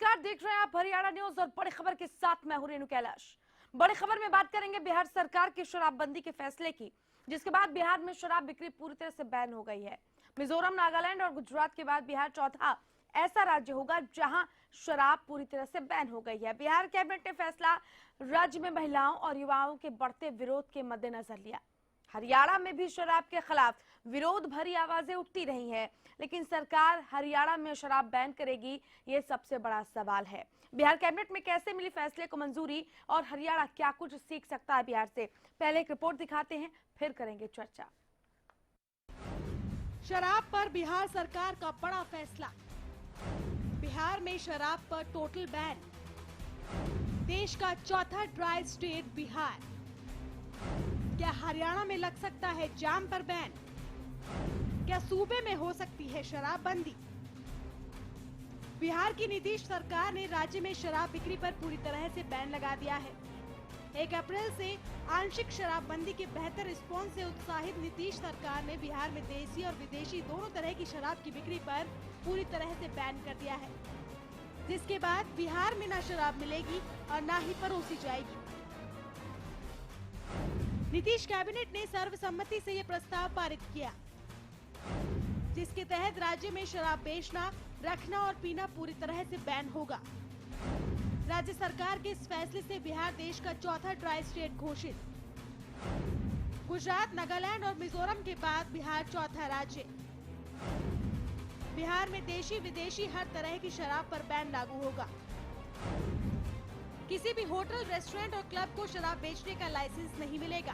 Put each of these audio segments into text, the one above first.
नमस्कार, देख रहे हैं आप हरियाणा न्यूज और बड़ी खबर के साथ मैं हूं रेणु कैलाश। बड़ी खबर में बात करेंगे बिहार सरकार की शराबबंदी के फैसले की, जिसके बाद बिहार में शराब बिक्री पूरी तरह से बैन हो गई है। मिजोरम, नागालैंड और गुजरात के बाद बिहार चौथा ऐसा राज्य होगा जहां शराब पूरी तरह से बैन हो गई है। बिहार कैबिनेट ने फैसला राज्य में महिलाओं और युवाओं के बढ़ते विरोध के मद्देनजर लिया। हरियाणा में भी शराब के खिलाफ विरोध भरी आवाजें उठती रही हैं, लेकिन सरकार हरियाणा में शराब बैन करेगी, ये सबसे बड़ा सवाल है। बिहार कैबिनेट में कैसे मिली फैसले को मंजूरी और हरियाणा क्या कुछ सीख सकता है बिहार से, पहले एक रिपोर्ट दिखाते हैं, फिर करेंगे चर्चा। शराब पर बिहार सरकार का बड़ा फैसला। बिहार में शराब पर टोटल बैन। देश का चौथा ड्राई स्टेट बिहार। क्या हरियाणा में लग सकता है जाम पर बैन? क्या सूबे में हो सकती है शराबबंदी? बिहार की नीतीश सरकार ने राज्य में शराब बिक्री पर पूरी तरह से बैन लगा दिया है। 1 अप्रैल से आंशिक शराबबंदी के बेहतर रिस्पॉन्स से उत्साहित नीतीश सरकार ने बिहार में देसी और विदेशी दोनों तरह की शराब की बिक्री पर पूरी तरह से बैन कर दिया है, जिसके बाद बिहार में न शराब मिलेगी और न ही परोसी जाएगी। नीतीश कैबिनेट ने सर्वसम्मति से ये प्रस्ताव पारित किया, जिसके तहत राज्य में शराब बेचना, रखना और पीना पूरी तरह से बैन होगा। राज्य सरकार के इस फैसले से बिहार देश का चौथा ड्राई स्टेट घोषित। गुजरात, नागालैंड और मिजोरम के बाद बिहार चौथा राज्य। बिहार में देशी विदेशी हर तरह की शराब पर बैन लागू होगा। किसी भी होटल, रेस्टोरेंट और क्लब को शराब बेचने का लाइसेंस नहीं मिलेगा।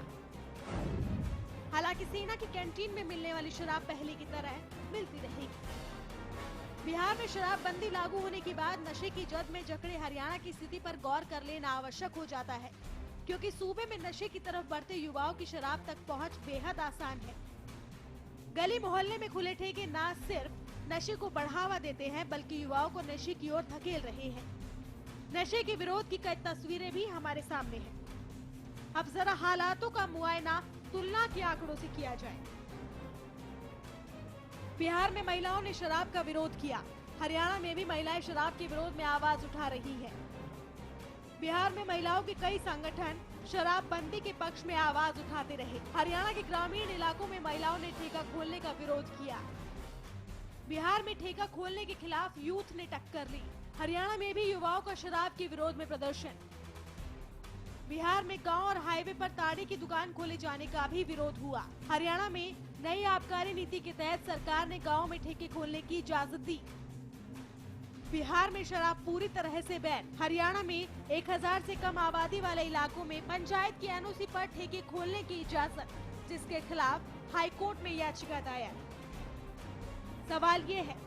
हालांकि सेना की कैंटीन में मिलने वाली शराब पहले की तरह मिलती रहेगी। बिहार में शराबबंदी लागू होने के बाद नशे की जद में जकड़े हरियाणा की स्थिति पर गौर कर लेना आवश्यक हो जाता है, क्योंकि सूबे में नशे की तरफ बढ़ते युवाओं की शराब तक पहुंच बेहद आसान है। गली मोहल्ले में खुले ठेके न सिर्फ नशे को बढ़ावा देते हैं, बल्कि युवाओं को नशे की ओर धकेल रहे हैं। नशे के विरोध की कई तस्वीरें भी हमारे सामने हैं। अब जरा हालातों का मुआयना तुलना के आंकड़ों से किया जाए। बिहार में महिलाओं ने शराब का विरोध किया। हरियाणा में भी महिलाएं शराब के विरोध में आवाज उठा रही हैं। बिहार में महिलाओं के कई संगठन शराबबंदी के पक्ष में आवाज उठाते रहे। हरियाणा के ग्रामीण इलाकों में महिलाओं ने ठेका खोलने का विरोध किया। बिहार में ठेका खोलने के खिलाफ यूथ ने टक्कर ली। हरियाणा में भी युवाओं का शराब के विरोध में प्रदर्शन। बिहार में गांव और हाईवे पर ताड़ी की दुकान खोले जाने का भी विरोध हुआ। हरियाणा में नई आबकारी नीति के तहत सरकार ने गांव में ठेके खोलने की इजाजत दी। बिहार में शराब पूरी तरह से बैन। हरियाणा में 1000 से कम आबादी वाले इलाकों में पंचायत की एनओसी पर ठेके खोलने की इजाजत, जिसके खिलाफ हाई कोर्ट में याचिका दायर। सवाल ये है,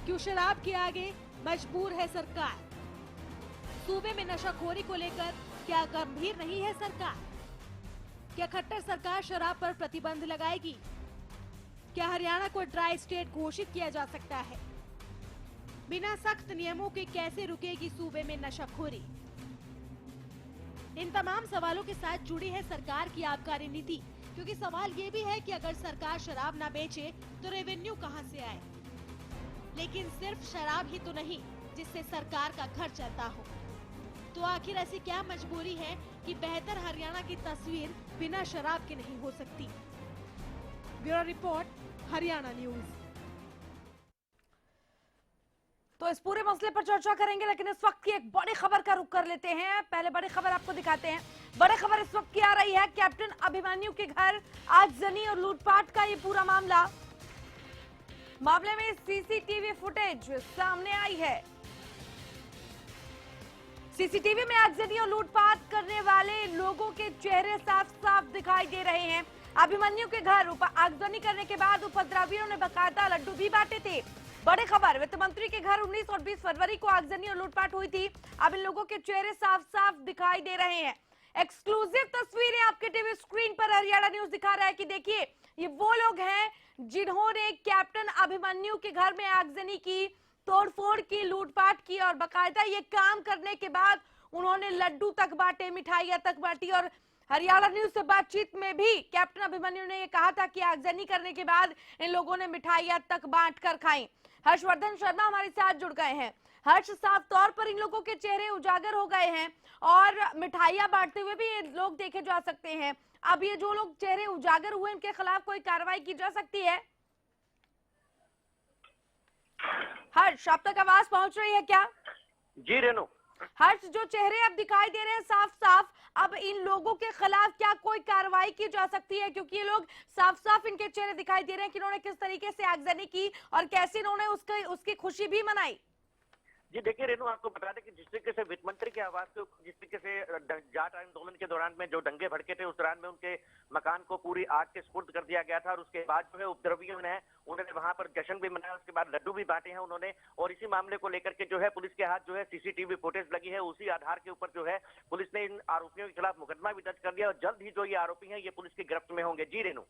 क्यों शराब के आगे मजबूर है सरकार? सूबे में नशाखोरी को लेकर क्या गंभीर नहीं है सरकार? क्या खट्टर सरकार शराब पर प्रतिबंध लगाएगी? क्या हरियाणा को ड्राई स्टेट घोषित किया जा सकता है? बिना सख्त नियमों के कैसे रुकेगी सूबे में नशाखोरी? इन तमाम सवालों के साथ जुड़ी है सरकार की आबकारी नीति, क्योंकि सवाल ये भी है कि अगर सरकार शराब न बेचे तो रेवेन्यू कहां से आए? लेकिन सिर्फ शराब ही तो नहीं जिससे सरकार का घर चलता हो। तो आखिर ऐसी क्या मजबूरी है कि बेहतर हरियाणा की तस्वीर बिना शराब के नहीं हो सकती? Bureau report, Haryana news. तो इस पूरे मसले पर चर्चा करेंगे, लेकिन इस वक्त की एक बड़ी खबर का रुख कर लेते हैं। पहले बड़ी खबर आपको दिखाते हैं। बड़ी खबर इस वक्त की आ रही है, कैप्टन अभिमन्यु के घर आगजनी और लूटपाट का ये पूरा मामले में सीसीटीवी फुटेज सामने आई है। सीसीटीवी में आगजनी और लूटपाट करने वाले लोगों के चेहरे साफ साफ दिखाई दे रहे हैं। अभिमन्यु के घर आगजनी करने के बाद उपद्रवियों ने बकायदा लड्डू भी बांटे थे। बड़ी खबर, वित्त मंत्री के घर 19 और 20 फरवरी को आगजनी और लूटपाट हुई थी। अब इन लोगों के चेहरे साफ साफ दिखाई दे रहे हैं। एक्सक्लूसिव तस्वीरें आपके टीवी स्क्रीन पर हरियाणा न्यूज दिखा रहा है कि देखिए, ये वो लोग हैं जिन्होंने कैप्टन अभिमन्यु के घर में आगजनी की, तोड़फोड़ की, लूटपाट की और बकायदा ये काम करने के बाद उन्होंने लड्डू तक बांटे, मिठाइयां तक बांटी और हरियाणा न्यूज से बातचीत में भी कैप्टन अभिमन्यु ने ये कहा था कि आगजनी करने के बाद इन लोगों ने मिठाइयां तक बांट कर खाई। हर्षवर्धन शर्मा हमारे साथ जुड़ गए हैं। हर्ष, साफ तौर पर इन लोगों के चेहरे उजागर हो गए हैं और मिठाइयां बांटते हुए भी ये लोग देखे जा सकते हैं। अब ये जो लोग चेहरे उजागर हुए इनके खिलाफ कोई कार्रवाई की जा सकती है? हर्ष, आप तक आवाज पहुंच रही है क्या? जी रेणु। हर्ष, जो चेहरे अब दिखाई दे रहे हैं साफ साफ, अब इन लोगों के खिलाफ क्या कोई कार्रवाई की जा सकती है? क्योंकि ये लोग साफ साफ इनके चेहरे दिखाई दे रहे हैं कि इन्होंने किस तरीके से आगजनी की और कैसे इन्होंने उसकी खुशी भी मनाई। जी देखिए रेणु, आपको बता दें कि जिस तरीके से वित्त मंत्री के आवास के जिस तरीके से जाट आंदोलन के दौरान में जो दंगे भड़के थे, उस दौरान में उनके मकान को पूरी आग के सुपुर्द कर दिया गया था और उसके बाद जो है उपद्रवियों ने उन्होंने वहां पर जश्न भी मनाया, उसके बाद लड्डू भी बांटे हैं उन्होंने। और इसी मामले को लेकर के जो है पुलिस के हाथ जो है सीसीटीवी फुटेज लगी है, उसी आधार के ऊपर जो है पुलिस ने इन आरोपियों के खिलाफ मुकदमा भी दर्ज कर दिया और जल्द ही जो ये आरोपी हैं ये पुलिस की गिरफ्त में होंगे। जी रेणु।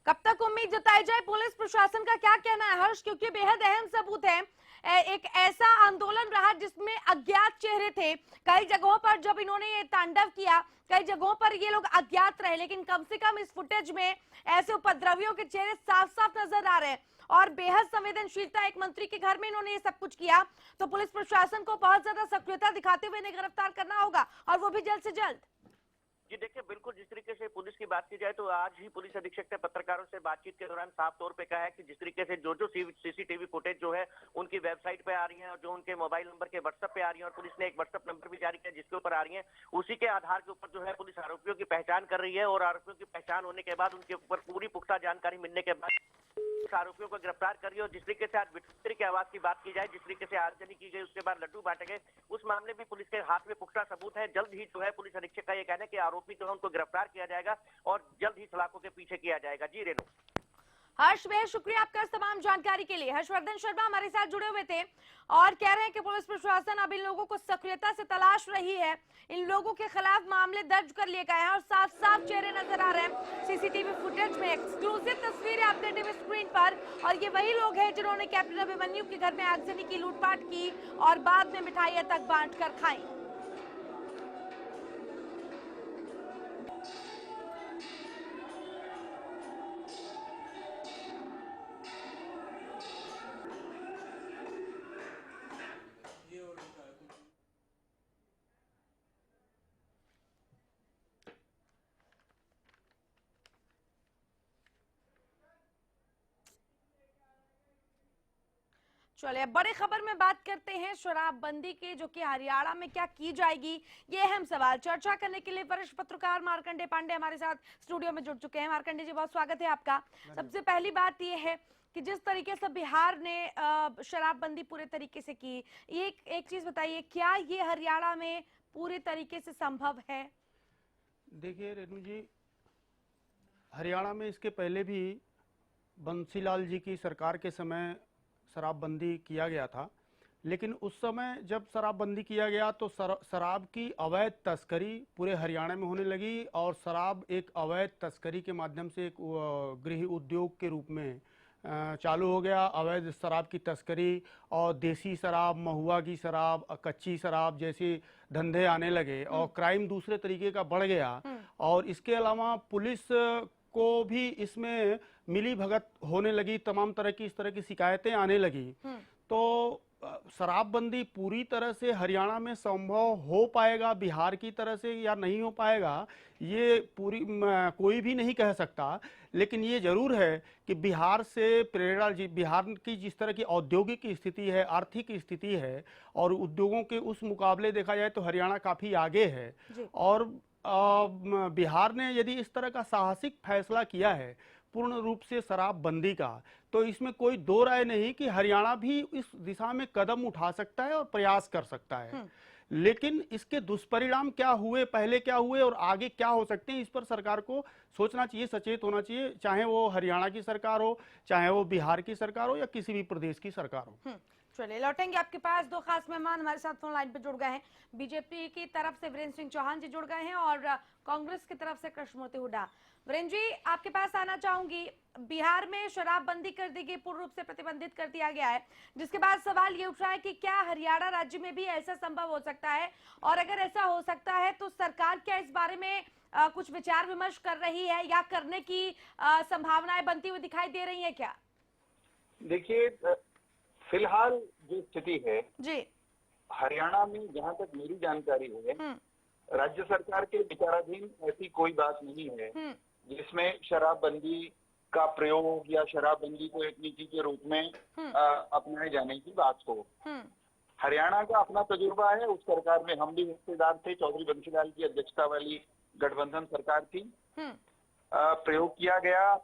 कब तक उम्मीद जताई जाए? पुलिस प्रशासन का क्या कहना है हर्ष? क्योंकि बेहद अहम सबूत है, एक ऐसा आंदोलन रहा जिसमें अज्ञात चेहरे थे। कई जगहों पर जब इन्होंने ये तांडव किया, कई जगहों पर ये लोग अज्ञात रहे, लेकिन कम से कम इस फुटेज में ऐसे उपद्रवियों के चेहरे साफ साफ नजर आ रहे हैं और बेहद संवेदनशीलता, एक मंत्री के घर में इन्होंने ये सब कुछ किया, तो पुलिस प्रशासन को बहुत ज्यादा सक्रियता दिखाते हुए इन्हें गिरफ्तार करना होगा और वो भी जल्द से जल्द। जी देखिए, बिल्कुल जिस तरीके से पुलिस की बात की जाए तो आज ही पुलिस अधीक्षक ने पत्रकारों से बातचीत के दौरान साफ तौर पे कहा है कि जिस तरीके से जो सीसीटीवी फुटेज जो है उनकी वेबसाइट पे आ रही है और जो उनके मोबाइल नंबर के व्हाट्सएप पे आ रही है और पुलिस ने एक व्हाट्सएप नंबर भी जारी किया जिसके ऊपर आ रही है, उसी के आधार के ऊपर जो है पुलिस आरोपियों की पहचान कर रही है और आरोपियों की पहचान होने के बाद उनके ऊपर पूरी पुख्ता जानकारी मिलने के बाद आरोपियों को गिरफ्तार कर रही है। और जिस तरीके से आज वित्त मंत्री के आवास की बात की जाए, जिस तरीके से आगजनी की गई, उसके बाद लड्डू बांटे गए, उस मामले में पुलिस के हाथ में पुख्ता सबूत है। जल्द ही जो है पुलिस अधीक्षक का ये कहना है कि आरोपी जो है उनको गिरफ्तार किया जाएगा और जल्द ही सलाखों के पीछे किया जाएगा। जी रेणु। हर्ष, बेहद शुक्रिया आपका इस तमाम जानकारी के लिए। हर्षवर्धन शर्मा हमारे साथ जुड़े हुए थे और कह रहे हैं कि पुलिस प्रशासन अब इन लोगों को सक्रियता से तलाश रही है, इन लोगों के खिलाफ मामले दर्ज कर लिए गए हैं और साफ साफ चेहरे नजर आ रहे हैं सीसीटीवी फुटेज में। एक्सक्लूसिव तस्वीरें आपके टीवी स्क्रीन पर, और ये वही लोग हैं जिन्होंने कैप्टन अभिमन्यु के घर में आगजनी की, लूटपाट की और बाद में मिठाइयां तक बांट कर खाई। चलिए अब बड़ी खबर में बात करते हैं शराबबंदी की, जो कि हरियाणा में क्या की जाएगी, ये अहम सवाल। चर्चा करने के लिए वरिष्ठ पत्रकार मार्कंडे पांडे हमारे साथ स्टूडियो में जुड़ चुके हैं। मार्कंडे जी, बहुत स्वागत है आपका। सबसे पहली बात ये है कि जिस तरीके से बिहार ने शराबबंदी पूरे तरीके से की, एक चीज बताइए, क्या ये हरियाणा में पूरे तरीके से संभव है? देखिए रेणु जी, हरियाणा में इसके पहले भी बंसीलाल जी की सरकार के समय शराबबंदी किया गया था, लेकिन उस समय जब शराबबंदी किया गया तो शराब की अवैध तस्करी पूरे हरियाणा में होने लगी और शराब एक अवैध तस्करी के माध्यम से एक गृह उद्योग के रूप में चालू हो गया। अवैध शराब की तस्करी और देसी शराब, महुआ की शराब, कच्ची शराब जैसे धंधे आने लगे और क्राइम दूसरे तरीके का बढ़ गया। और इसके अलावा पुलिस को भी इसमें मिली भगत होने लगी, तमाम तरह की इस तरह की शिकायतें आने लगी। तो शराबबंदी पूरी तरह से हरियाणा में संभव हो पाएगा बिहार की तरह से या नहीं हो पाएगा, ये कोई भी नहीं कह सकता। लेकिन ये जरूर है कि बिहार से प्रेरणा, बिहार की जिस तरह की औद्योगिक स्थिति है, आर्थिक स्थिति है और उद्योगों के उस मुकाबले देखा जाए तो हरियाणा काफी आगे है। और बिहार ने यदि इस तरह का साहसिक फैसला किया है पूर्ण रूप से शराबबंदी का, तो इसमें कोई दो राय नहीं कि हरियाणा भी इस दिशा में कदम उठा सकता है और प्रयास कर सकता है। लेकिन इसके दुष्परिणाम क्या हुए, पहले क्या हुए और आगे क्या हो सकते हैं, इस पर सरकार को सोचना चाहिए, सचेत होना चाहिए, चाहे वो हरियाणा की सरकार हो, चाहे वो बिहार की सरकार हो या किसी भी प्रदेश की सरकार हो। चलिए लौटेंगे आपके पास। दो खास मेहमान हमारे साथ फोन लाइन पे जुड़ गए हैं। बीजेपी की तरफ से वीरेंद्र सिंह चौहान जी जुड़ गए हैं और कांग्रेस की तरफ से कृष्णमूर्ति हुड्डा। वीरेंद्र जी, आपके पास आना चाहूंगी। बिहार में शराबबंदी कर दी गई, पूर्ण रूप से प्रतिबंधित कर दिया गया है, जिसके बाद सवाल ये उठ रहा है कि क्या हरियाणा राज्य में भी ऐसा संभव हो सकता है, और अगर ऐसा हो सकता है तो सरकार क्या इस बारे में कुछ विचार विमर्श कर रही है या करने की संभावनाएं बनती हुई दिखाई दे रही है क्या? देखिए, फिलहाल जो स्थिति है जी। हरियाणा में, जहां तक मेरी जानकारी है, राज्य सरकार के विचाराधीन ऐसी कोई बात नहीं है जिसमें शराबबंदी का प्रयोग या शराबबंदी को एक नीति के रूप में अपनाए जाने की बात हो। हरियाणा का अपना तजुर्बा है, उस सरकार में हम भी हिस्सेदार थे। चौधरी बंसीलाल की अध्यक्षता वाली गठबंधन सरकार थी। प्रयोग किया गया,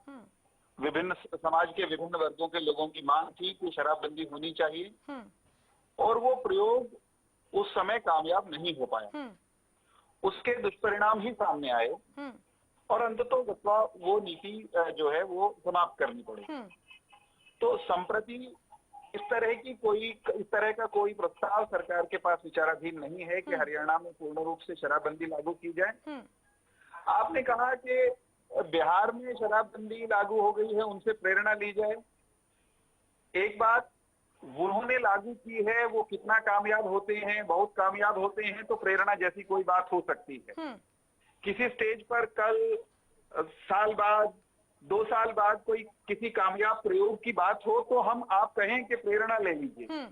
विभिन्न समाज के विभिन्न वर्गों के लोगों की मांग थी कि शराबबंदी होनी चाहिए, और वो प्रयोग उस समय कामयाब नहीं हो पाया। उसके दुष्परिणाम ही सामने आए और अंततः वो नीति जो है वो समाप्त करनी पड़ी। तो संप्रति इस तरह का कोई प्रस्ताव सरकार के पास विचाराधीन नहीं है कि हरियाणा में पूर्ण रूप से शराबबंदी लागू की जाए। आपने कहा कि बिहार में शराबबंदी लागू हो गई है, उनसे प्रेरणा ली जाए। एक बात उन्होंने लागू की है, वो कितना कामयाब होते हैं, बहुत कामयाब होते हैं तो प्रेरणा जैसी कोई बात हो सकती है। किसी स्टेज पर कल साल बाद, 2 साल बाद कोई किसी कामयाब प्रयोग की बात हो तो हम आप कहें कि प्रेरणा ले लीजिए।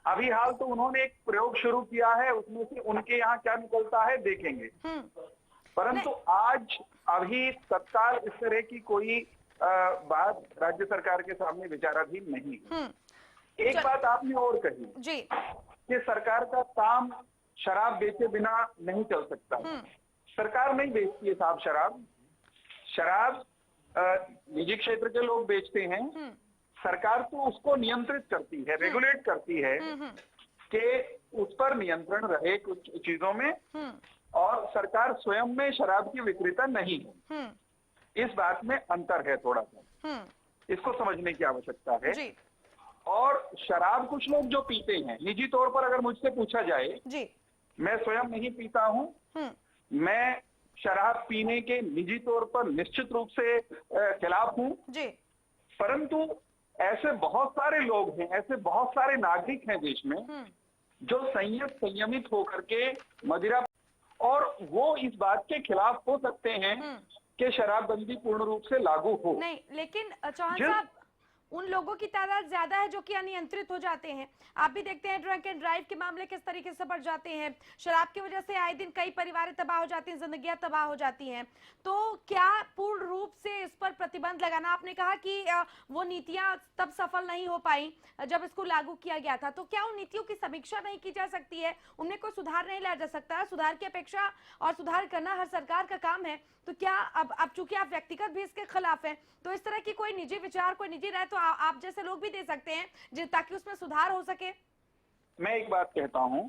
अभी हाल तो उन्होंने एक प्रयोग शुरू किया है, उसमें से उनके यहाँ क्या निकलता है देखेंगे। परंतु आज अभी तत्काल इस तरह की कोई बात राज्य सरकार के सामने विचाराधीन नहीं है। एक बात आपने और कही जी कि सरकार का काम शराब बेचे बिना नहीं चल सकता। सरकार नहीं बेचती है साहब शराब निजी क्षेत्र के लोग बेचते हैं। सरकार तो उसको नियंत्रित करती है, रेगुलेट करती है कि उस पर नियंत्रण रहे कुछ चीजों में, और सरकार स्वयं में शराब की विक्रेता नहीं है। इस बात में अंतर है थोड़ा सा, इसको समझने की आवश्यकता है। जी। और शराब कुछ लोग जो पीते हैं, निजी तौर पर अगर मुझसे पूछा जाए जी। मैं स्वयं नहीं पीता हूं, मैं शराब पीने के निजी तौर पर निश्चित रूप से खिलाफ हूं जी। परंतु ऐसे बहुत सारे लोग हैं, ऐसे बहुत सारे नागरिक हैं देश में जो संयमित होकर के मदिरा, और वो इस बात के खिलाफ हो सकते हैं कि शराबबंदी पूर्ण रूप से लागू हो। नहीं, लेकिन चौहान साहब, उन लोगों की तादाद ज्यादा है जो कि अनियंत्रित हो जाते हैं। आप भी देखते हैं ड्रंक एंड ड्राइव के मामले किस तरीके से बढ़ जाते हैं। शराब की वजह से आए दिन कई परिवार तबाह हो जाती हैं, जिंदगियां तबाह हो जाती हैं। तो क्या पूर्ण रूप से इस पर प्रतिबंध लगाना, आपने कहा कि वो नीतियां तब सफल नहीं हो पाई जब इसको लागू किया गया था, तो क्या उन नीतियों की समीक्षा नहीं की जा सकती है? उनमें कोई सुधार नहीं लाया जा सकता है? सुधार की अपेक्षा और सुधार करना हर सरकार का काम है। तो क्या अब चूंकि आप व्यक्तिगत भी इसके खिलाफ हैं, तो इस तरह की कोई निजी विचार, कोई निजी राय तो आप जैसे लोग भी दे सकते हैं ताकि उसमें सुधार हो सके। मैं एक बात कहता हूं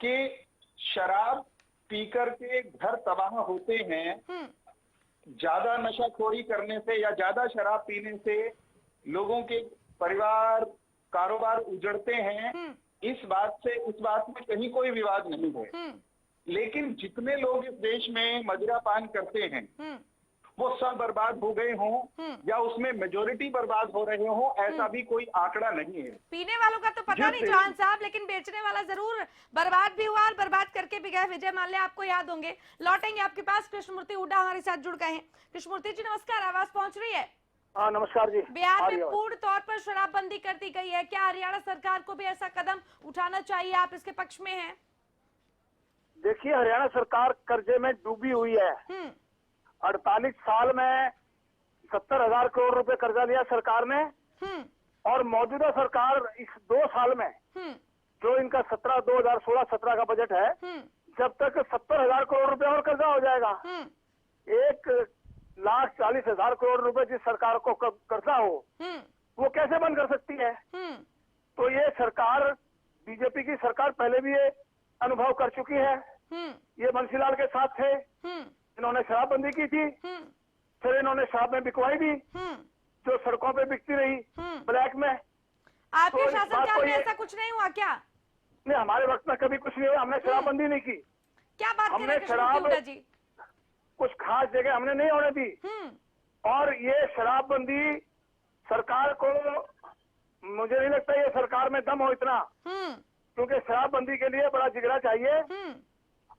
कि शराब पीकर के घर तबाह होते हैं, ज्यादा नशाखोरी करने से या ज्यादा शराब पीने से लोगों के परिवार, कारोबार उजड़ते हैं। इस बात में कहीं कोई विवाद नहीं है। लेकिन जितने लोग इस देश में मदिरा पान करते हैं वो सब बर्बाद हो गए हों या उसमें मेजोरिटी बर्बाद हो रहे हों, ऐसा भी कोई आंकड़ा नहीं है। पीने वालों का तो पता नहीं चौहान साहब, लेकिन बेचने वाला जरूर बर्बाद भी हुआ और बर्बाद करके भी गए। विजय माल्या आपको याद होंगे। लौटेंगे आपके पास। कृष्णमूर्ति हुड्डा हमारे साथ जुड़ गए हैं। कृष्णमूर्ति जी नमस्कार, आवाज पहुंच रही है? हाँ नमस्कार जी। बिहार में पूर्ण तौर पर शराबबंदी कर दी गई है, क्या हरियाणा सरकार को भी ऐसा कदम उठाना चाहिए? आप इसके पक्ष में हैं? देखिए, हरियाणा सरकार कर्जे में डूबी हुई है। 48 साल में 70,000 करोड़ रुपए कर्जा लिया सरकार ने, और मौजूदा सरकार इस 2 साल में जो इनका 2016-17 का बजट है, जब तक 70,000 करोड़ रुपए और कर्जा हो जाएगा, 1,40,000 करोड़ रुपए जिस सरकार को कर्जा हो वो कैसे बंद कर सकती है? तो ये सरकार, बीजेपी की सरकार पहले भी ये अनुभव कर चुकी है। ये बंसीलाल के साथ थे, इन्होंने शराबबंदी की थी, फिर इन्होंने शराब में बिकवाई दी जो सड़कों पे बिकती रही ब्लैक में। आपके शासनकाल में ऐसा कुछ नहीं हुआ क्या? नहीं, हमारे वक्त में कभी कुछ नहीं हुआ। हमने शराबबंदी नहीं की। क्या बात हमने शराब जी? कुछ खास जगह हमने नहीं होने दी। और ये शराबबंदी सरकार को, मुझे नहीं लगता ये सरकार में दम हो इतना, क्योंकि शराबबंदी के लिए बड़ा जिगरा चाहिए।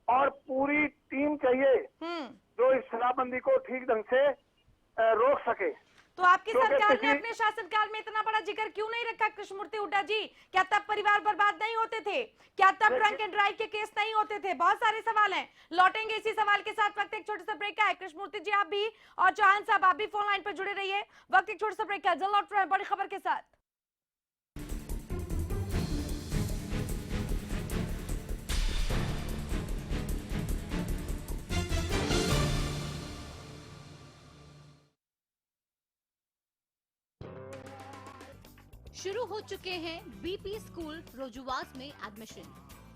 और पूरी टीम चाहिए जो इस शराबबंदी को ठीक ढंग से रोक सके। तो आपकी क्योंकि सरकार ने किसी- अपने शासनकाल में इतना बड़ा जिक्र क्यों नहीं रखा कृष्णमूर्ति हुड्डा जी? क्या तब परिवार बर्बाद नहीं होते थे? क्या तब ड्रंक एंड ड्राइव के केस नहीं होते थे? बहुत सारे सवाल हैं, लौटेंगे इसी सवाल के साथ। वक्त एक छोटे सा ब्रेक का है। कृष्णमूर्ति जी आप भी और चौहान साहब आप भी फोन लाइन पर जुड़े रहिए। वक्त एक छोटे सा ब्रेक का है, जल्द लौट रहे हैं बड़ी खबर के साथ। शुरू हो चुके हैं बीपी स्कूल रोजुवास में एडमिशन।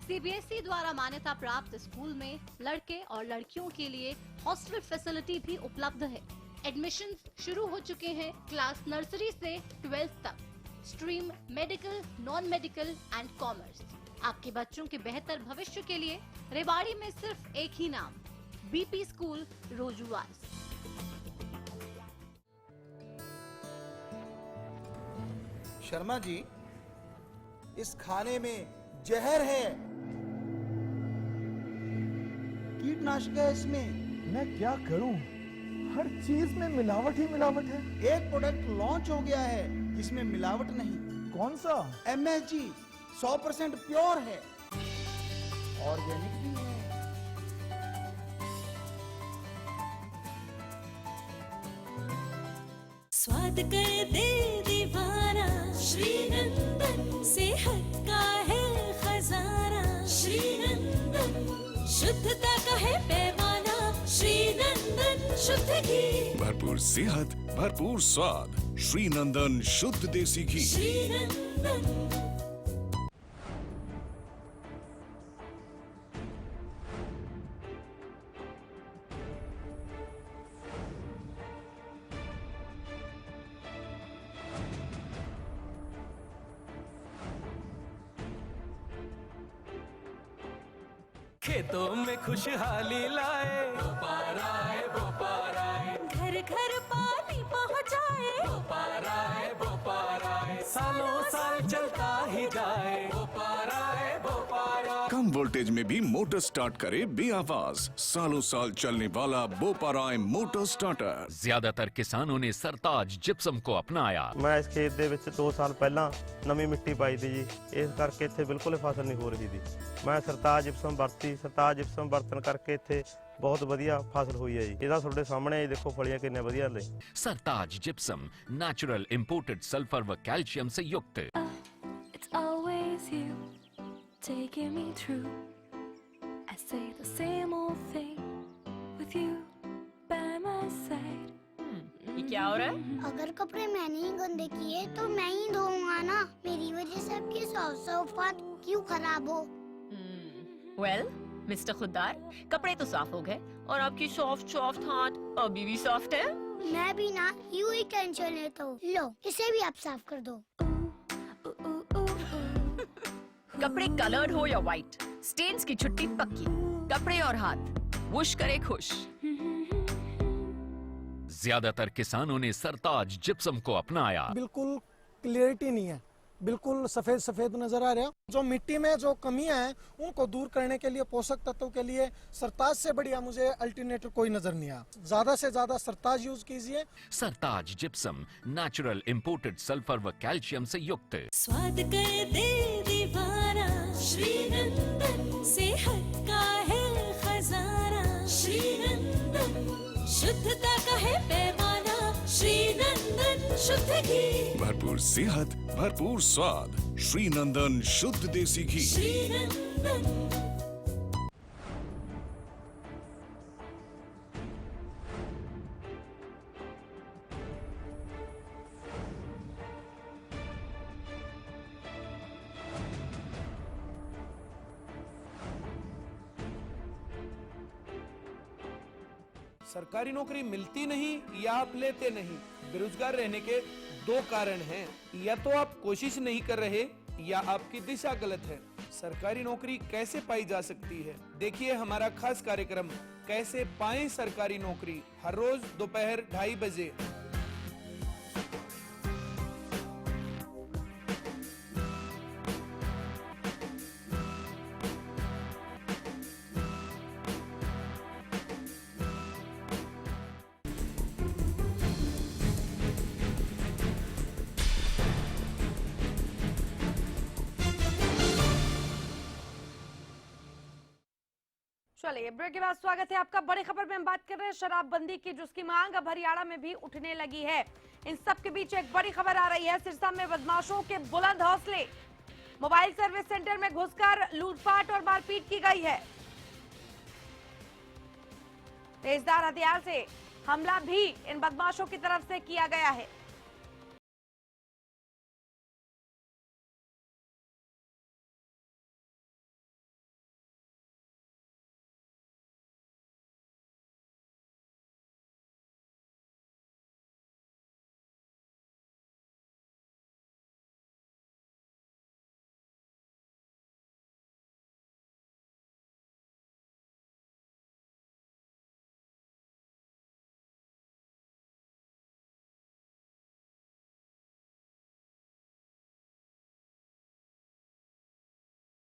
सीबीएसई द्वारा मान्यता प्राप्त स्कूल में लड़के और लड़कियों के लिए हॉस्टल फैसिलिटी भी उपलब्ध है। एडमिशन शुरू हो चुके हैं क्लास नर्सरी से 12th तक। Stream medical, non medical and commerce. आपके बच्चों के बेहतर भविष्य के लिए रेवाड़ी में सिर्फ एक ही नाम, बीपी स्कूल रोजुवास। शर्मा जी, इस खाने में जहर है, कीटनाशक है इसमें। मैं क्या करूं? हर चीज में मिलावट ही मिलावट है। एक प्रोडक्ट लॉन्च हो गया है जिसमें मिलावट नहीं। कौन सा? MSG 100% प्योर है, ऑर्गेनिक भी है। स्वाद कर दे दीवाना, श्रीनंदन सेहत का है खजाना। श्रीनंदन शुद्धता का है पैमाना, श्रीनंदन शुद्ध घी। भरपूर सेहत, भरपूर स्वाद, श्रीनंदन शुद्ध देसी घी। श्रीनंदन। खेतों में खुशहाली लाए, बोपार आए, बोपार आए। घर घर पानी पहुँचाए, बोपार आए, बोपार आए। सालों साल चलता ही जाए, बोपार आए, बोपार आए। कम वोल्टेज में भी मोटर स्टार्ट करे बेआवाज। सालों साल चलने वाला बोपाराय मोटर स्टार्टर। ਜ਼ਿਆਦਾਤਰ ਕਿਸਾਨਾਂ ਨੇ ਸਰਤਾਜ ਜਿਪਸਮ को अपनाया। ਮੈਂ ਇਸ ਖੇਤ ਦੇ ਵਿੱਚ 2 ਸਾਲ ਪਹਿਲਾਂ ਨਵੀਂ ਮਿੱਟੀ ਪਾਈ ਤੀ ਜੀ, ਇਸ ਕਰਕੇ ਇੱਥੇ ਬਿਲਕੁਲ ਹੀ ਫਸਲ ਨਹੀਂ ਹੋ ਰਹੀ ਸੀ। ਮੈਂ ਸਰਤਾਜ ਜਿਪਸਮ ਵਰਤੀ, ਸਰਤਾਜ ਜਿਪਸਮ ਵਰਤਣ ਕਰਕੇ ਇੱਥੇ ਬਹੁਤ ਵਧੀਆ ਫਸਲ ਹੋਈ ਹੈ ਜੀ। ਇਹਦਾ ਤੁਹਾਡੇ ਸਾਹਮਣੇ ਹੀ ਦੇਖੋ ਫਲੀਆਂ ਕਿੰਨੇ ਵਧੀਆ ਨੇ। सरताज जिप्सम नेचुरल इंपोर्टेड सल्फर व कैल्शियम से युक्त। It's always you taking me through. I say the same old thing with you by my side. ये क्या हो रहा है? अगर कपड़े मैंने ही गंदे किए तो मैं ही धोऊंगा ना। मेरी वजह से आपकी सौफात क्यों खराब हो? वेल मिस्टर खुद्दार, कपड़े तो साफ हो गए और आपकी सॉफ्ट सॉफ्ट हाथ अभी भी सॉफ्ट है। मैं भी ना यूं ही टेंशन लेता हूँ। लो इसे भी आप साफ कर दो। कपड़े कलर्ड हो या व्हाइट, स्टेन्स की छुट्टी पक्की। कपड़े और हाथ वुश करे खुश। ज्यादातर किसानों ने सरताज जिप्सम को अपनाया। बिल्कुल क्लियरिटी नहीं है, बिल्कुल सफेद सफेद नजर आ रहा है। जो मिट्टी में जो कमियां हैं उनको दूर करने के लिए, पोषक तत्वों के लिए सरताज से बढ़िया मुझे अल्टरनेटिव कोई नजर नहीं आया। ज्यादा से ज्यादा सरताज यूज कीजिए। सरताज जिप्सम नेचुरल इंपोर्टेड सल्फर व कैल्शियम से युक्त। स्वाद कर दे दीवाना, श्रीनंदन सेहत का है खजाना। श्रीनंदन शुद्धता का है पैमाना, श्रीनंदन शुद्ध घी। भरपूर सेहत, भरपूर स्वाद, श्रीनंदन शुद्ध देसी घी। श्रीनंदन। सरकारी नौकरी मिलती नहीं या आप लेते नहीं। बेरोजगार रहने के 2 कारण हैं, या तो आप कोशिश नहीं कर रहे या आपकी दिशा गलत है। सरकारी नौकरी कैसे पाई जा सकती है, देखिए हमारा खास कार्यक्रम कैसे पाएं सरकारी नौकरी, हर रोज दोपहर 2:30 बजे। चलिए ब्रेक के बाद स्वागत है आपका। बड़ी खबर में हम बात कर रहे हैं शराबबंदी की, जिसकी मांग अब हरियाणा में भी उठने लगी है। इन सब के बीच एक बड़ी खबर आ रही है। सिरसा में बदमाशों के बुलंद हौसले, मोबाइल सर्विस सेंटर में घुसकर लूटपाट और मारपीट की गई है। तेजधार हथियार से हमला भी इन बदमाशों की तरफ से किया गया है।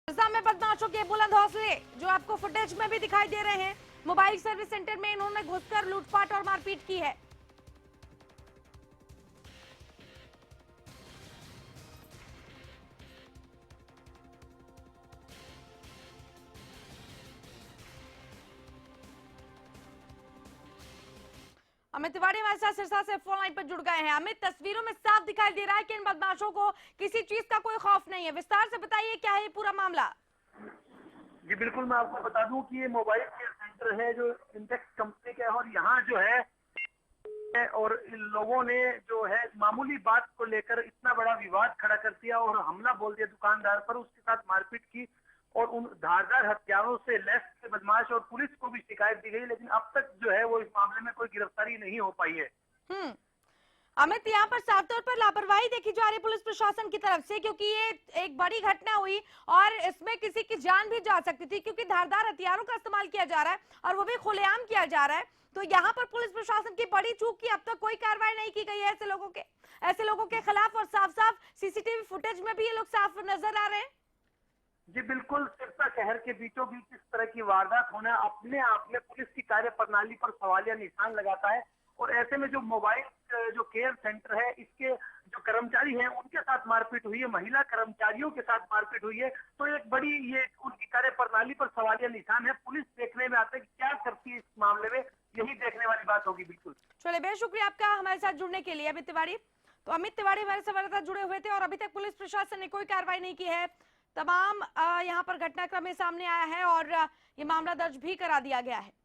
सिरसा में बदमाशों के बुलंद हौसले जो आपको फुटेज में भी दिखाई दे रहे हैं। मोबाइल सर्विस सेंटर में इन्होंने घुसकर लूटपाट और मारपीट की है। अमित तिवारी हमारे साथ सिरसा से फोन लाइन पर जुड़ गए हैं। अमित, तस्वीरों में साफ दिखाई दे रहा है कि इन बदमाशों को किसी चीज का कोई खौफ नहीं है। विस्तार से बताइए क्या है ये पूरा मामला। जी बिल्कुल, मैं आपको बता दूं कि ये मोबाइल केयर सेंटर है जो इंटेक्स कंपनी का है, और यहाँ जो है और इन लोगों ने जो है मामूली बात को लेकर इतना बड़ा विवाद खड़ा कर दिया और हमला बोल दिया दुकानदार पर, उसके साथ मारपीट की और उन धारदार हथियारों से लैस बदमाश और पुलिस को भी शिकायत दी गई, लेकिन अब तक जो है वो इस मामले में कोई गिरफ्तारी नहीं हो पाई है। अमित, यहाँ पर साफ तौर पर लापरवाही देखी जा रही पुलिस प्रशासन की तरफ से, क्योंकि ये एक बड़ी घटना हुई और इसमें किसी की जान भी जा सकती थी, क्योंकि धारदार हथियारों का इस्तेमाल किया जा रहा है और वो भी खुलेआम किया जा रहा है। तो यहाँ पर पुलिस प्रशासन की बड़ी चूक की अब तक कोई कार्रवाई नहीं की गई है ऐसे लोगों के खिलाफ, और साफ साफ सीसीटीवी फुटेज में भी ये लोग साफ नजर आ रहे हैं। जी बिल्कुल, सिरसा शहर के बीचों बीच इस तरह की वारदात होना अपने आप में पुलिस की कार्यप्रणाली पर सवालिया निशान लगाता है, और ऐसे में जो मोबाइल जो केयर सेंटर है इसके जो कर्मचारी हैं उनके साथ मारपीट हुई है, महिला कर्मचारियों के साथ मारपीट हुई है, तो एक बड़ी ये उनकी कार्यप्रणाली पर सवालिया निशान है। पुलिस देखने में आता है कि क्या करती है इस मामले में, यही देखने वाली बात होगी। बिल्कुल, चलिए, बेहद शुक्रिया आपका हमारे साथ जुड़ने के लिए अमित तिवारी। तो अमित तिवारी हमारे संवाददाता जुड़े हुए थे और अभी तक पुलिस प्रशासन ने कोई कार्रवाई नहीं की है। तमाम यहाँ पर घटनाक्रम में सामने आया है और ये मामला दर्ज भी करा दिया गया है।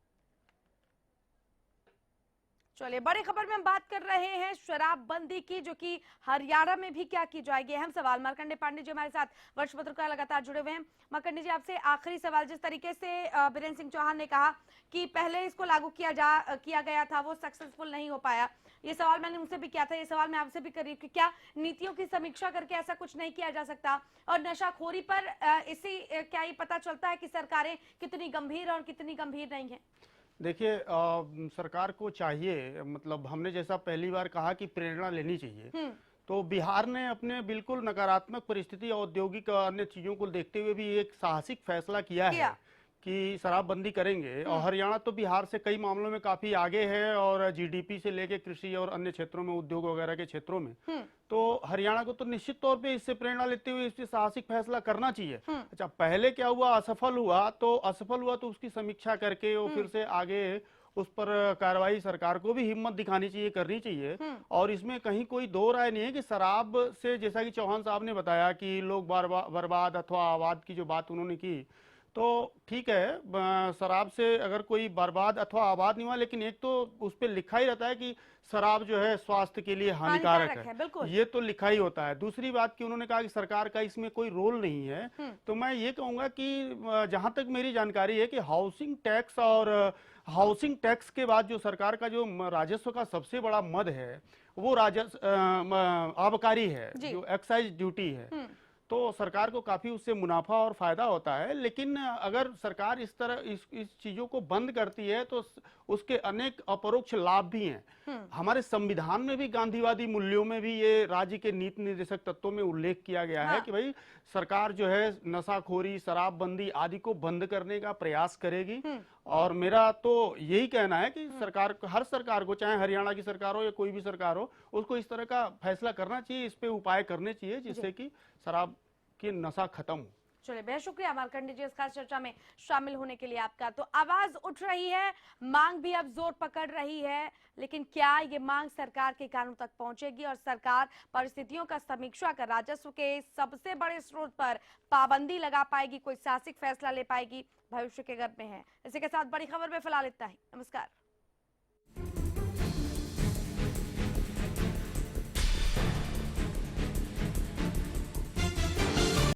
चलिए, बड़ी खबर में हम बात कर रहे हैं शराबबंदी की, जो कि हरियाणा में भी क्या की जाएगी। अहम सवाल। मार्कंडे पांडे जी हमारे साथ वरिष्ठ पत्रकार लगातार जुड़े हुए हैं। मार्कंडे जी, आपसे आखिरी सवाल। जिस तरीके से बीरेन्द्र सिंह चौहान ने कहा कि पहले इसको लागू किया गया था, वो सक्सेसफुल नहीं हो पाया, ये सवाल मैंने उनसे भी किया था, ये सवाल मैं आपसे भी कर रही हूँ कि क्या नीतियों की समीक्षा करके ऐसा कुछ नहीं किया जा सकता? और नशाखोरी पर क्या ये पता चलता है कि सरकारें कितनी गंभीर और कितनी गंभीर नहीं है? देखिए, सरकार को चाहिए, मतलब हमने जैसा पहली बार कहा कि प्रेरणा लेनी चाहिए, तो बिहार ने अपने बिल्कुल नकारात्मक परिस्थिति औद्योगिक अन्य चीजों को देखते हुए भी एक साहसिक फैसला किया है कि शराबबंदी करेंगे। और हरियाणा तो बिहार से कई मामलों में काफी आगे है, और जीडीपी से लेके कृषि और अन्य क्षेत्रों में, उद्योग वगैरह के क्षेत्रों में, तो हरियाणा को तो निश्चित तौर पे इससे प्रेरणा लेते हुए इस पे साहसिक फैसला करना चाहिए। अच्छा, पहले क्या हुआ, असफल हुआ तो उसकी समीक्षा करके वो फिर से आगे उस पर कार्रवाई सरकार को भी हिम्मत दिखानी चाहिए, करनी चाहिए। और इसमें कहीं कोई दो राय नहीं है कि शराब से, जैसा कि चौहान साहब ने बताया कि लोग बर्बाद अथवा आबाद की जो बात उन्होंने की, तो ठीक है, शराब से अगर कोई बर्बाद अथवा आबाद नहीं हुआ, लेकिन एक तो उस पर लिखा ही रहता है कि शराब जो है स्वास्थ्य के लिए हानिकारक है, ये तो लिखा ही होता है। दूसरी बात कि उन्होंने कहा कि सरकार का इसमें कोई रोल नहीं है, तो मैं ये कहूंगा कि जहां तक मेरी जानकारी है कि हाउसिंग टैक्स के बाद जो सरकार का जो राजस्व का सबसे बड़ा मद है वो आबकारी है, जो एक्साइज ड्यूटी है, तो सरकार को काफी उससे मुनाफा और फायदा होता है। लेकिन अगर सरकार इस तरह इस चीजों को बंद करती है तो उसके अनेक अपरोक्ष लाभ भी हैं। हमारे संविधान में भी गांधीवादी मूल्यों में भी ये राज्य के नीति निर्देशक तत्वों में उल्लेख किया गया है कि भाई सरकार जो है नशाखोरी, शराबबंदी आदि को बंद करने का प्रयास करेगी। और मेरा तो यही कहना है कि हर सरकार को, चाहे हरियाणा की सरकार हो या कोई भी सरकार हो, उसको इस तरह का फैसला करना चाहिए, इस पे उपाय करने चाहिए जिससे कि शराब की नशा खत्म हो। चलिए, बेहद शुक्रिया मार्कंडे जी इस खास चर्चा में शामिल होने के लिए आपका। तो आवाज उठ रही है, मांग भी अब जोर पकड़ रही है, लेकिन क्या ये मांग सरकार के कानों तक पहुंचेगी और सरकार परिस्थितियों का समीक्षा कर राजस्व के सबसे बड़े स्रोत पर पाबंदी लगा पाएगी, कोई साहसिक फैसला ले पाएगी? भविष्य के गर्भ में है। इसी के साथ बड़ी खबर में फिलहाल इतना ही। नमस्कार।